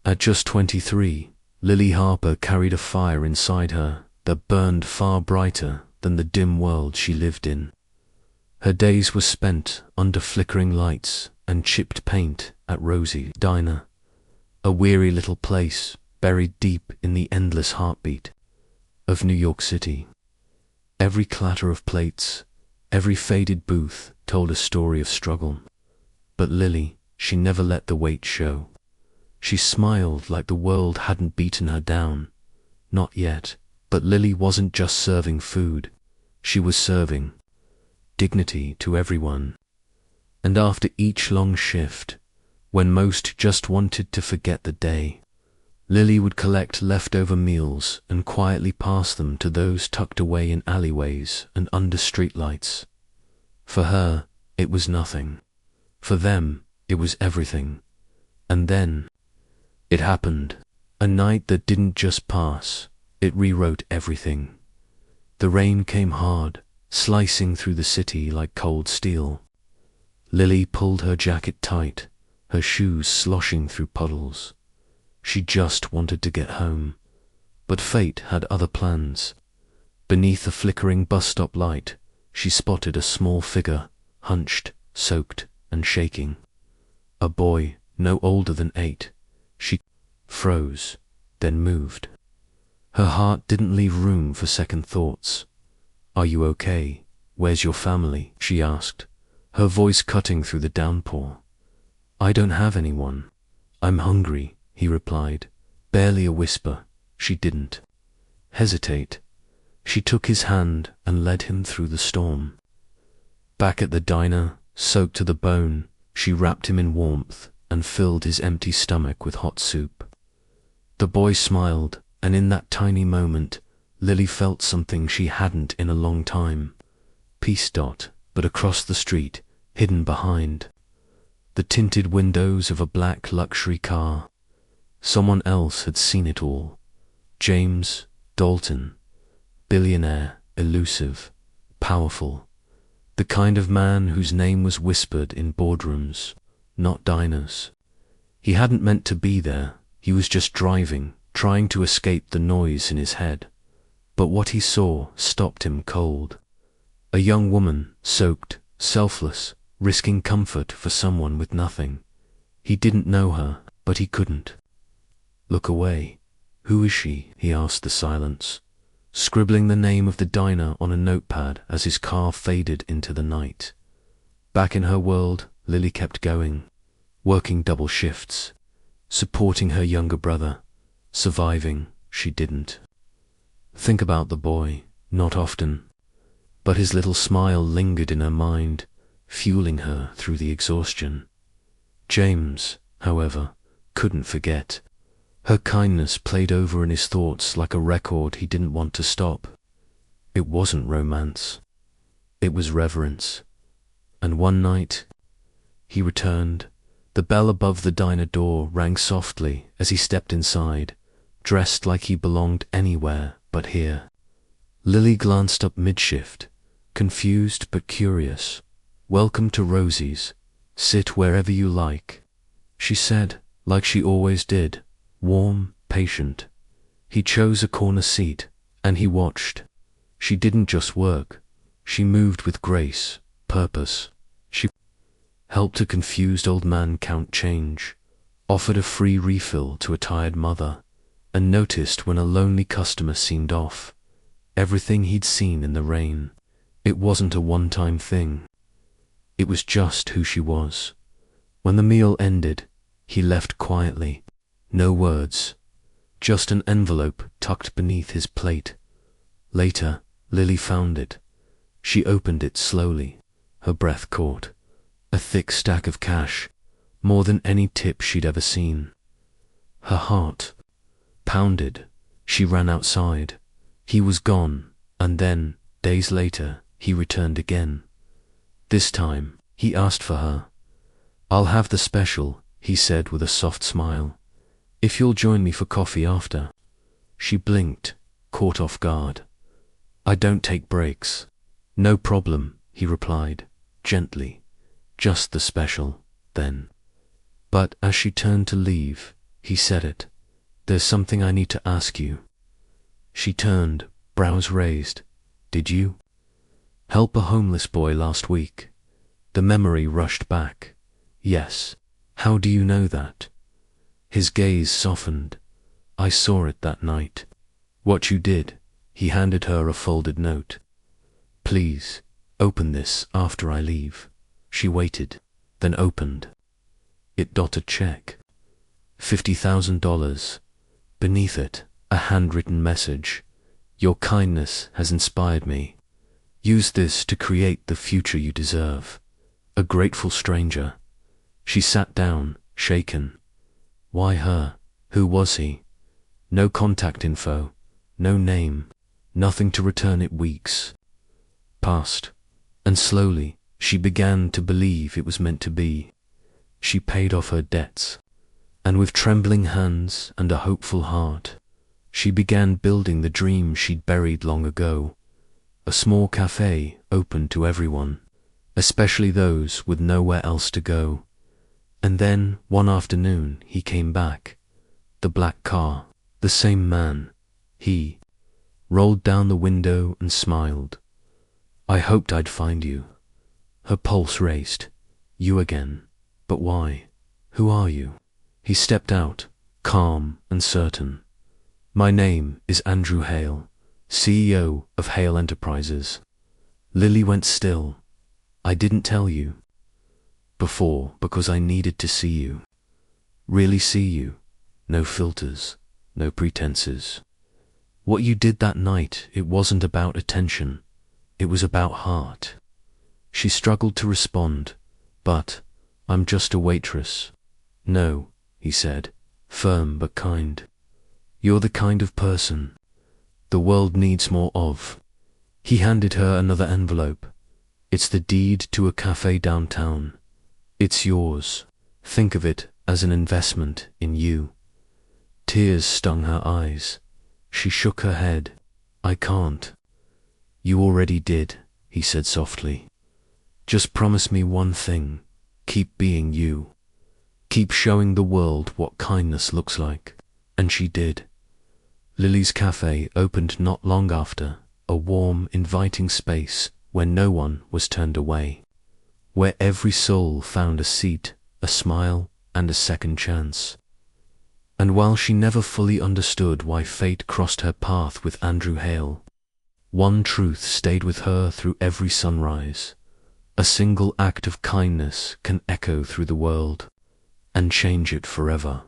At just 23, Lily Harper carried a fire inside her that burned far brighter than the dim world she lived in. Her days were spent under flickering lights and chipped paint at Rosie's Diner, a weary little place buried deep in the endless heartbeat of New York City. Every clatter of plates, every faded booth told a story of struggle. But Lily, she never let the weight show. She smiled like the world hadn't beaten her down. Not yet. But Lily wasn't just serving food. She was serving dignity to everyone. And after each long shift, when most just wanted to forget the day, Lily would collect leftover meals and quietly pass them to those tucked away in alleyways and under streetlights. For her, it was nothing. For them, it was everything. And then, it happened. A night that didn't just pass, it rewrote everything. The rain came hard, slicing through the city like cold steel. Lily pulled her jacket tight, her shoes sloshing through puddles. She just wanted to get home, but fate had other plans. Beneath a flickering bus stop light, she spotted a small figure, hunched, soaked, and shaking. A boy, no older than 8. She froze, then moved. Her heart didn't leave room for second thoughts. "Are you okay? Where's your family?" she asked, her voice cutting through the downpour. "I don't have anyone. I'm hungry," he replied, barely a whisper. She didn't hesitate. She took his hand and led him through the storm. Back at the diner, soaked to the bone, she wrapped him in warmth and filled his empty stomach with hot soup. The boy smiled, and in that tiny moment, Lily felt something she hadn't in a long time. Peace. But across the street, hidden behind the tinted windows of a black luxury car, someone else had seen it all. James Dalton, billionaire, elusive, powerful, the kind of man whose name was whispered in boardrooms, not diners. He hadn't meant to be there. He was just driving, trying to escape the noise in his head. But what he saw stopped him cold. A young woman, soaked, selfless, risking comfort for someone with nothing. He didn't know her, but he couldn't look away. "Who is she?" he asked the silence, scribbling the name of the diner on a notepad as his car faded into the night. Back in her world, Lily kept going, working double shifts, supporting her younger brother, surviving. She didn't think about the boy, not often, but his little smile lingered in her mind, fueling her through the exhaustion. James, however, couldn't forget. Her kindness played over in his thoughts like a record he didn't want to stop. It wasn't romance. It was reverence. And one night, he returned. The bell above the diner door rang softly as he stepped inside, dressed like he belonged anywhere but here. Lily glanced up mid-shift, confused but curious. "Welcome to Rosie's. Sit wherever you like," she said, like she always did, warm, patient. He chose a corner seat, and he watched. She didn't just work. She moved with grace, purpose. She helped a confused old man count change, offered a free refill to a tired mother, and noticed when a lonely customer seemed off. Everything he'd seen in the rain. It wasn't a one-time thing. It was just who she was. When the meal ended, he left quietly. No words, just an envelope tucked beneath his plate. Later, Lily found it. She opened it slowly, her breath caught. A thick stack of cash, more than any tip she'd ever seen. Her heart pounded. She ran outside. He was gone, and then, days later, he returned again. This time, he asked for her. "I'll have the special," he said with a soft smile, "if you'll join me for coffee after." She blinked, caught off guard. "I don't take breaks." "No problem," he replied, gently. "Just the special, then." But as she turned to leave, He said it. There's something I need to ask you. She turned, brows raised. Did you help a homeless boy last week? The memory rushed back. Yes. How do you know that? His gaze softened. I saw it that night. What you did. He handed her a folded note. Please, open this after I leave. She waited, then opened. It got a check. $50,000. Beneath it, a handwritten message. Your kindness has inspired me. Use this to create the future you deserve. A grateful stranger. She sat down, shaken. Why her? Who was he? No contact info, no name, nothing to return it. Weeks passed, and slowly she began to believe it was meant to be. She paid off her debts, and with trembling hands and a hopeful heart, she began building the dream she'd buried long ago. A small cafe open to everyone, especially those with nowhere else to go. And then, one afternoon, he came back. The black car, the same man. He rolled down the window and smiled. I hoped I'd find you. Her pulse raced. You again. But why? Who are you? He stepped out, calm and certain. My name is Andrew Hale, CEO of Hale Enterprises. Lily went still. I didn't tell you before because I needed to see you. Really see you. No filters, no pretenses. What you did that night, it wasn't about attention. It was about heart. She struggled to respond, but I'm just a waitress. No, he said, firm but kind. You're the kind of person the world needs more of. He handed her another envelope. It's the deed to a cafe downtown. It's yours. Think of it as an investment in you. Tears stung her eyes. She shook her head. I can't. You already did, he said softly. Just promise me one thing. Keep being you. Keep showing the world what kindness looks like. And she did. Lily's cafe opened not long after, a warm, inviting space where no one was turned away, where every soul found a seat, a smile, and a second chance. And while she never fully understood why fate crossed her path with Andrew Hale, one truth stayed with her through every sunrise. A single act of kindness can echo through the world and change it forever.